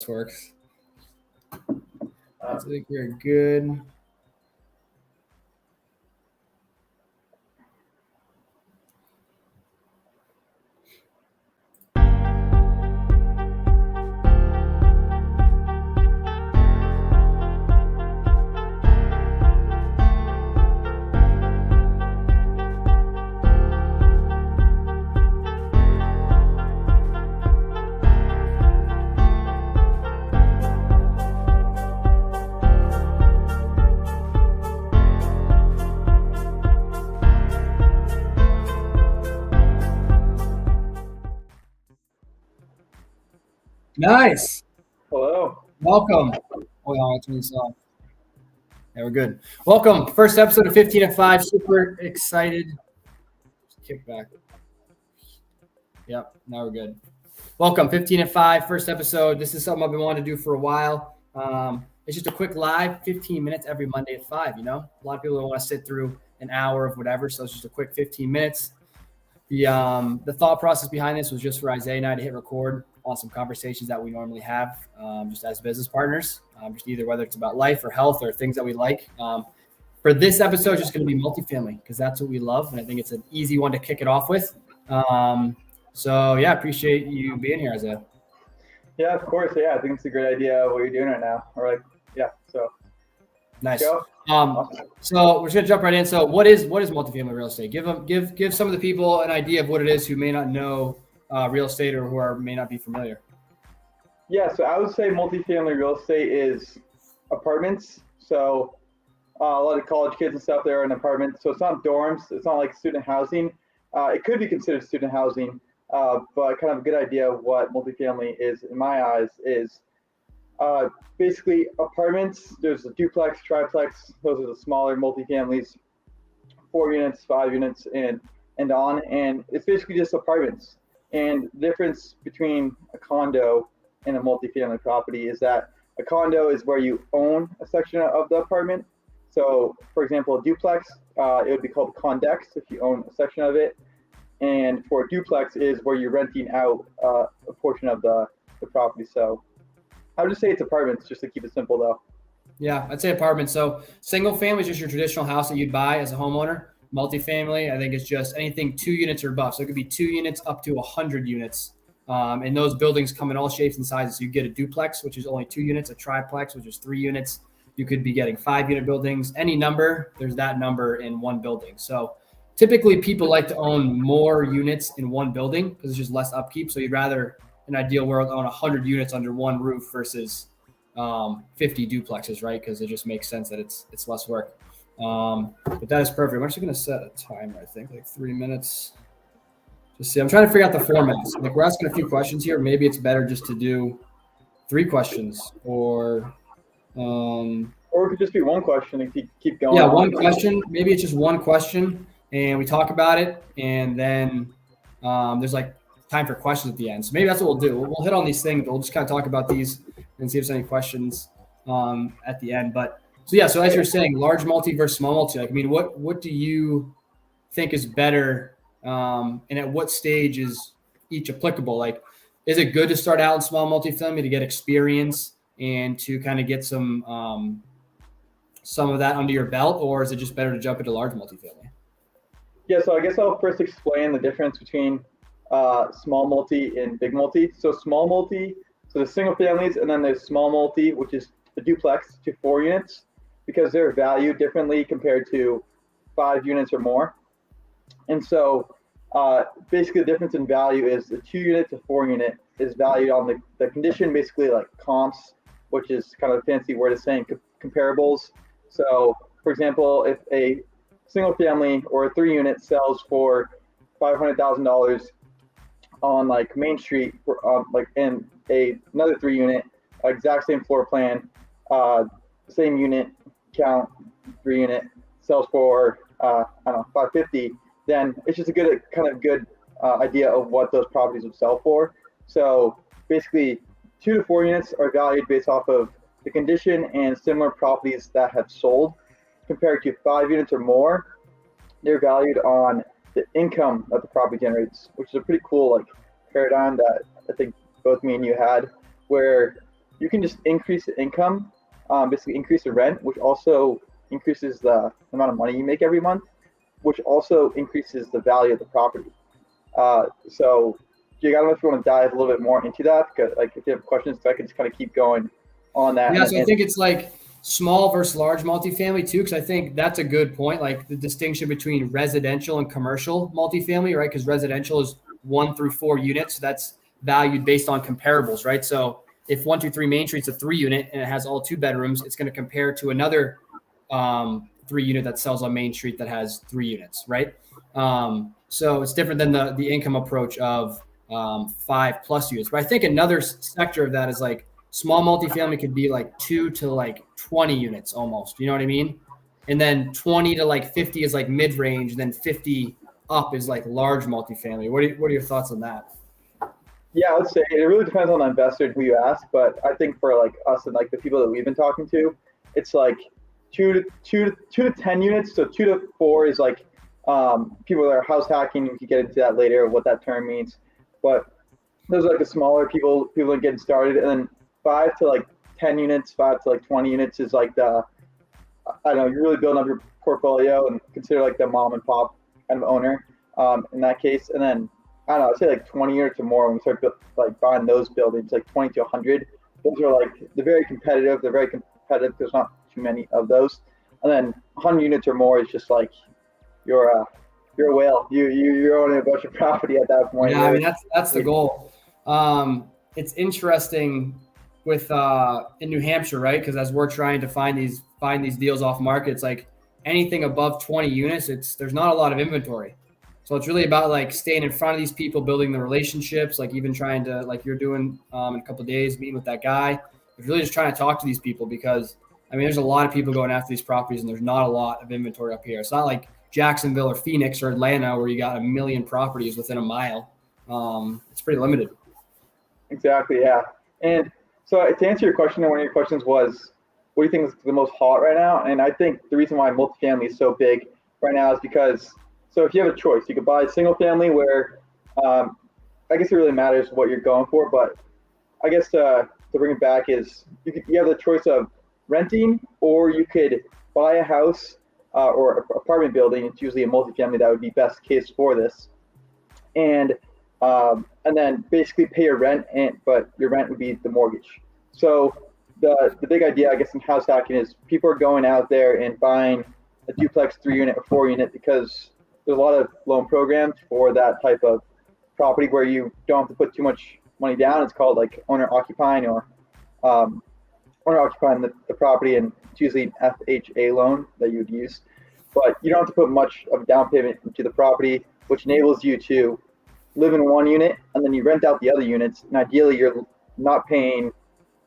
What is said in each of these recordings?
Works. I think we're good. Nice. Hello. Welcome. Oh, yeah, I turn this off. Yeah, we're good. Welcome. First episode of 15 at 5. Super excited. Kick back. Yep, now we're good. Welcome. 15 at 5. First episode. This is something I've been wanting to do for a while. It's just a quick live, 15 minutes every Monday at 5, you know? A lot of people don't want to sit through an hour of whatever, so it's just a quick 15 minutes. The thought process behind this was just for Izaiah and I to hit record on some conversations that we normally have just as business partners, just either whether it's about life or health or things that we like. For this episode, it's just going to be multifamily because that's what we love. And I think it's an easy one to kick it off with. So, yeah, appreciate you being here, Izaiah. Yeah, of course. Yeah, I think it's a great idea what you're doing right now. So. Nice. So we're just gonna jump right in. So what is multifamily real estate? Give some of the people an idea of what it is who may not know real estate or who may not be familiar. Yeah, so I would say multifamily real estate is apartments. So a lot of college kids and stuff there are in apartments. So it's not dorms. It's not like student housing. It could be considered student housing, but kind of a good idea of what multifamily is in my eyes is basically apartments. There's a duplex, triplex. Those are the smaller multifamilies, 4 units, 5 units, and on. And it's basically just apartments. And the difference between a condo and a multifamily property is that a condo is where you own a section of the apartment. So, for example, a duplex, it would be called condex if you own a section of it. And for a duplex is where you're renting out a portion of the property. So I would just say it's apartments, just to keep it simple, though. Yeah, I'd say apartments. So single family is just your traditional house that you'd buy as a homeowner. Multifamily, I think, is just anything 2 units or above. So it could be 2 units up to 100 units. And those buildings come in all shapes and sizes. So you get a duplex, which is only 2 units, a triplex, which is 3 units. You could be getting 5-unit buildings. Any number, there's that number in one building. So typically people like to own more units in one building because it's just less upkeep. So you'd rather, in an ideal world, own 100 units under one roof versus 50 duplexes, right? Because it just makes sense that it's less work. But that is perfect. I'm actually going to set a timer, I think, like 3 minutes. Just see. I'm trying to figure out the formats. Like, we're asking a few questions here. Maybe it's better just to do 3 questions or it could just be one question and keep going. Yeah, one question. Maybe it's just one question and we talk about it. And then there's like time for questions at the end. So maybe that's what we'll do. We'll hit on these things, but we'll just kind of talk about these and see if there's any questions at the end. But so, yeah, so as you're saying, large multi versus small multi, like, I mean, what do you think is better and at what stage is each applicable? Like, is it good to start out in small multifamily to get experience and to kind of get some of that under your belt, or is it just better to jump into large multifamily? Yeah, so I guess I'll first explain the difference between small multi and big multi. So small multi, so there's single families, and then there's small multi, which is a duplex to 4 units, because they're valued differently compared to 5 units or more. And so basically the difference in value is the 2 unit to 4 unit is valued on the condition, basically like comps, which is kind of a fancy word of saying comparables. So for example, if a single family or a 3 unit sells for $500,000 on like Main Street, and another 3 unit, exact same floor plan, same unit count, 3 unit sells for I don't know, 550, then it's just a good idea of what those properties would sell for. So basically 2 to 4 units are valued based off of the condition and similar properties that have sold, compared to 5 units or more. They're valued on the income that the property generates, which is a pretty cool paradigm that I think both me and you had, where you can just increase the income, basically increase the rent, which also increases the amount of money you make every month, which also increases the value of the property. So Jake, I don't know if you want to dive a little bit more into that, because like if you have questions, I can just kind of keep going on that. Yeah, so I think it's like small versus large multifamily too, because I think that's a good point. Like the distinction between residential and commercial multifamily, right? Because residential is 1 through 4 units. So that's valued based on comparables, right? So if 123 Main Street's a 3 unit and it has all 2 bedrooms, it's going to compare to another 3 unit that sells on Main Street that has 3 units, right? So it's different than the income approach of 5+ units. But I think another sector of that is like small multifamily could be like 2 to like 20 units almost. You know what I mean? And then 20 to like 50 is like mid range. And then 50 up is like large multifamily. What are your thoughts on that? Yeah, I would say it really depends on the investor who you ask, but I think for like us and like the people that we've been talking to, it's like 2 to 10 units. So 2 to 4 is like people that are house hacking. We could get into that later, what that term means. But those are like the smaller people that are getting started, and then 5 to like 10 units, 5 to like 20 units is like the I don't know, you're really building up your portfolio and consider like the mom and pop kind of owner in that case. And then I don't know, I'd say like 20 units or more when you start like buying those buildings, like 20 to 100. Those are like they're very competitive. They're very competitive. There's not too many of those. And then 100 units or more is just like you're a whale. You're owning a bunch of property at that point. Yeah, I mean that's the goal. It's interesting with in New Hampshire, right? Because as we're trying to find these deals off market, it's like anything above 20 units, there's not a lot of inventory. So it's really about like staying in front of these people, building the relationships, like even trying to, like you're doing in a couple of days, meeting with that guy. It's really just trying to talk to these people because, I mean, there's a lot of people going after these properties and there's not a lot of inventory up here. It's not like Jacksonville or Phoenix or Atlanta where you got a million properties within a mile. It's pretty limited. Exactly, yeah. And so to answer your question, one of your questions was, what do you think is the most hot right now? And I think the reason why multifamily is so big right now is because, so if you have a choice, you could buy a single family where, I guess it really matters what you're going for, but I guess to bring it back is you have the choice of renting, or you could buy a house or apartment building. It's usually a multifamily that would be best case for this, and then basically pay your rent, but your rent would be the mortgage. So the big idea, I guess, in house hacking is people are going out there and buying a duplex 3 unit or 4 unit because there's a lot of loan programs for that type of property where you don't have to put too much money down. It's called like owner occupying or owner occupying the property, and it's usually an FHA loan that you would use. But you don't have to put much of a down payment into the property, which enables you to live in one unit and then you rent out the other units. And ideally, you're not paying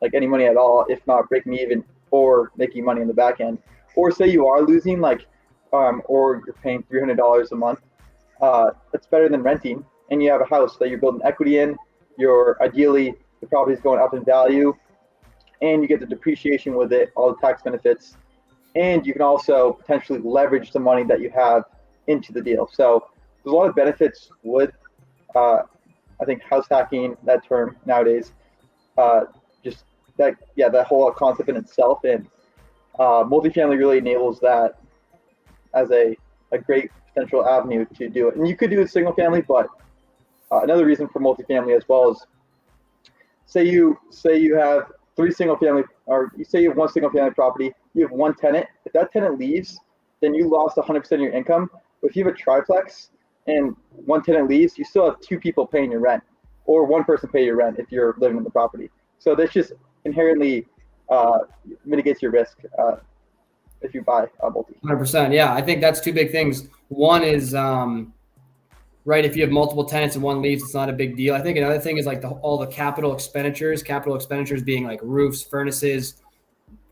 like any money at all, if not breaking even or making money in the back end. Or say you are losing, like, or you're paying $300 a month. That's better than renting, and you have a house that you're building equity in. Ideally the property is going up in value, and you get the depreciation with it, all the tax benefits, and you can also potentially leverage the money that you have into the deal. So there's a lot of benefits with, I think, house hacking, that term nowadays. Just that, yeah, that whole concept in itself, and multifamily really enables that as a great potential avenue to do it. And you could do a single family, but another reason for multifamily as well is, say you have 3 single family, or you say you have 1 single family property, you have 1 tenant. If that tenant leaves, then you lost 100% of your income. But if you have a triplex and 1 tenant leaves, you still have 2 people paying your rent, or 1 person pay your rent if you're living in the property. So this just inherently mitigates your risk if you buy a multi. 100%. Yeah, I think that's 2 big things. One is, right, if you have multiple tenants and 1 leaves, it's not a big deal. I think another thing is like all the capital expenditures being like roofs, furnaces,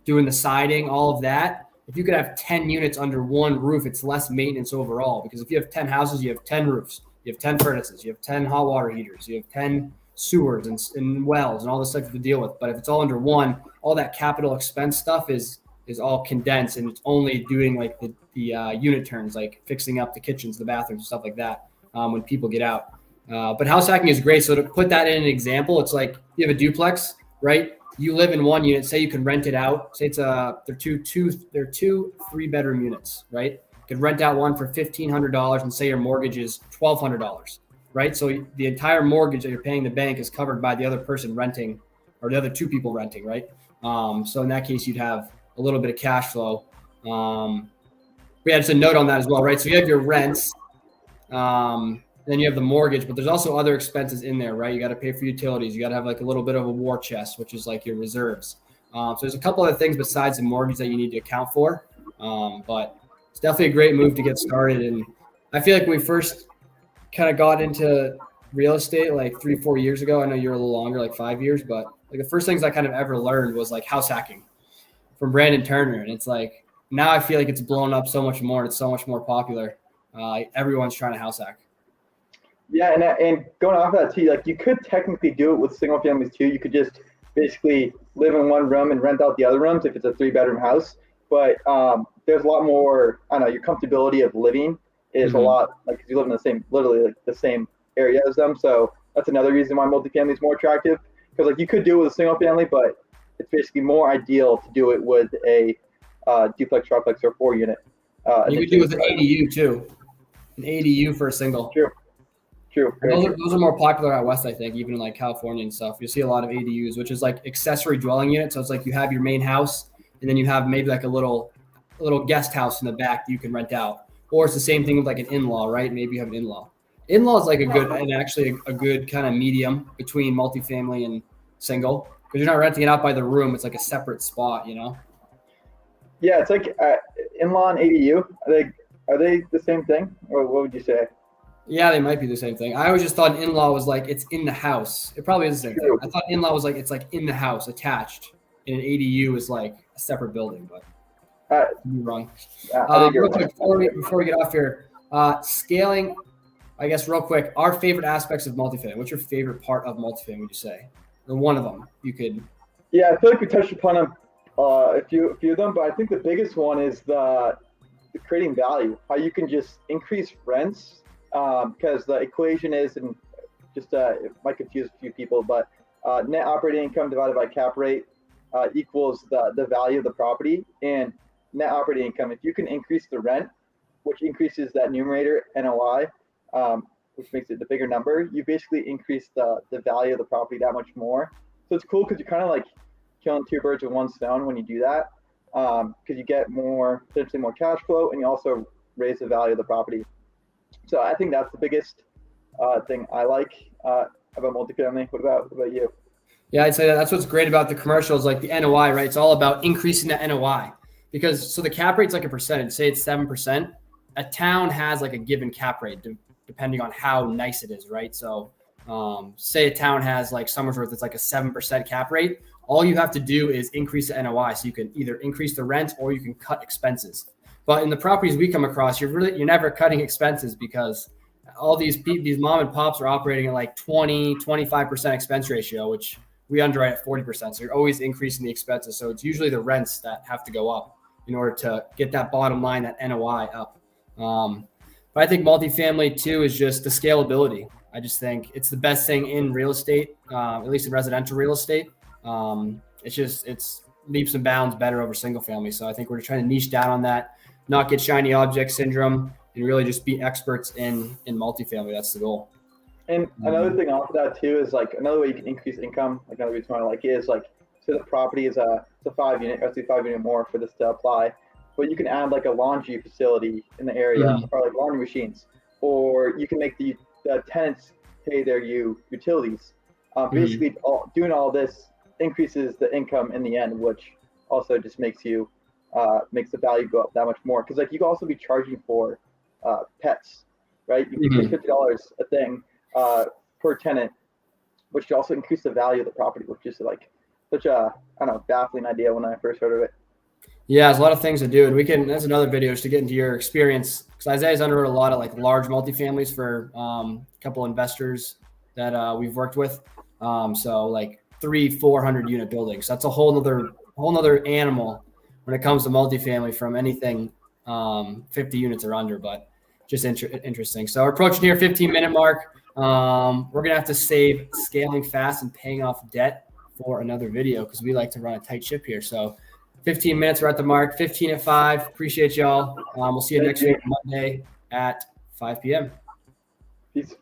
doing the siding, all of that. If you could have 10 units under 1 roof, it's less maintenance overall, because if you have 10 houses, you have 10 roofs, you have 10 furnaces, you have 10 hot water heaters, you have 10 sewers and wells and all this stuff to deal with. But if it's all under 1, all that capital expense stuff is all condensed, and it's only doing like the unit turns, like fixing up the kitchens, the bathrooms, stuff like that when people get out. But house hacking is great. So to put that in an example, it's like you have a duplex, right? you live in one unit, say you can rent it out. Say they're two 3-bedroom units, right? You could rent out one for $1,500 and say your mortgage is $1,200, right? So the entire mortgage that you're paying the bank is covered by the other person renting, or the other two people renting, right? So in that case, you'd have a little bit of cash flow. We had just a note on that as well, right? So you have your rents, then you have the mortgage, but there's also other expenses in there, right? You got to pay for utilities. You got to have like a little bit of a war chest, which is like your reserves. So there's a couple other things besides the mortgage that you need to account for. But it's definitely a great move to get started. And I feel like when we first kind of got into real estate like 3-4 years ago, I know you're a little longer, like 5 years, but like the first things I kind of ever learned was like house hacking from Brandon Turner. And it's like, now I feel like it's blown up so much more. It's so much more popular. Everyone's trying to house hack. Yeah, and going off of that too, like you could technically do it with single families too. You could just basically live in one room and rent out the other rooms if it's a 3-bedroom house. But there's a lot more, I don't know, your comfortability of living is a lot, like, 'cause you live in the same, literally like the same area as them. So that's another reason why multifamily is more attractive. Because like you could do it with a single family, but it's basically more ideal to do it with a duplex, triplex, or 4-unit. You could do it with an ADU too. An ADU for a single. True. Those are more popular out west, I think, even in like California and stuff. You see a lot of ADUs, which is like accessory dwelling unit. So it's like you have your main house, and then you have maybe like a little guest house in the back that you can rent out. Or it's the same thing with like an in-law, right? Maybe you have an in-law. In-law is like a good kind of medium between multifamily and single, because you're not renting it out by the room. It's like a separate spot, you know? Yeah, it's like in-law and ADU. Are they the same thing, or what would you say? Yeah, they might be the same thing. I always just thought an in-law was like it's in the house. It probably is the same thing. I thought in-law was like it's like in the house, attached, and an ADU is like a separate building. But I'm wrong. Real quick, before we get off here, scaling. I guess real quick, our favorite aspects of multifamily. What's your favorite part of multifamily? Would you say, or one of them? You could. Yeah, I feel like we touched upon them, a few of them, but I think the biggest one is the creating value. How you can just increase rents. Because the equation is, and just it might confuse a few people, but net operating income divided by cap rate equals the value of the property. And net operating income, if you can increase the rent, which increases that numerator NOI, which makes it the bigger number, you basically increase the value of the property that much more. So it's cool because you're kind of like killing 2 birds with 1 stone when you do that, because you get potentially more cash flow, and you also raise the value of the property. So I think that's the biggest thing I like about multifamily. What about you? Yeah, I'd say that's what's great about the commercials, like the NOI, right? It's all about increasing the NOI, because so the cap rate's like a percentage. Say it's 7%. A town has like a given cap rate depending on how nice it is, right? So say a town has like Somersworth, it's like a 7% cap rate. All you have to do is increase the NOI, so you can either increase the rent or you can cut expenses. But in the properties we come across, you're never cutting expenses, because all these mom and pops are operating at like 20-25% expense ratio, which we underwrite at 40%. So you're always increasing the expenses. So it's usually the rents that have to go up in order to get that bottom line, that NOI up. But I think multifamily too is just the scalability. I just think it's the best thing in real estate, at least in residential real estate. It's leaps and bounds better over single family. So I think we're trying to niche down on that, not get shiny object syndrome, and really just be experts in multifamily. That's the goal. And another thing off of that too is like another way you can increase income. Like another reason why I like it is like, so the property is it's a 5-unit, or 5-unit more for this to apply, but you can add like a laundry facility in the area, or like laundry machines, or you can make the tenants pay their utilities. Basically, doing all this increases the income in the end, which also just makes the value go up that much more. Because like you can also be charging for pets, right? You can pay $50 a thing per tenant, which could also increase the value of the property, which is like such a baffling idea when I first heard of it. Yeah, there's a lot of things to do, and that's another video just to get into your experience, because Isaiah's underwrote a lot of like large multifamilies for a couple investors that we've worked with. So like 300-400 unit buildings. That's a whole nother animal when it comes to multifamily, from anything 50 units or under, but just interesting. So we're approaching here 15-minute mark. We're going to have to save scaling fast and paying off debt for another video because we like to run a tight ship here. So 15 minutes, we're at the mark, 15 at 5. Appreciate y'all. We'll see you next week, Monday at 5 p.m. Peace.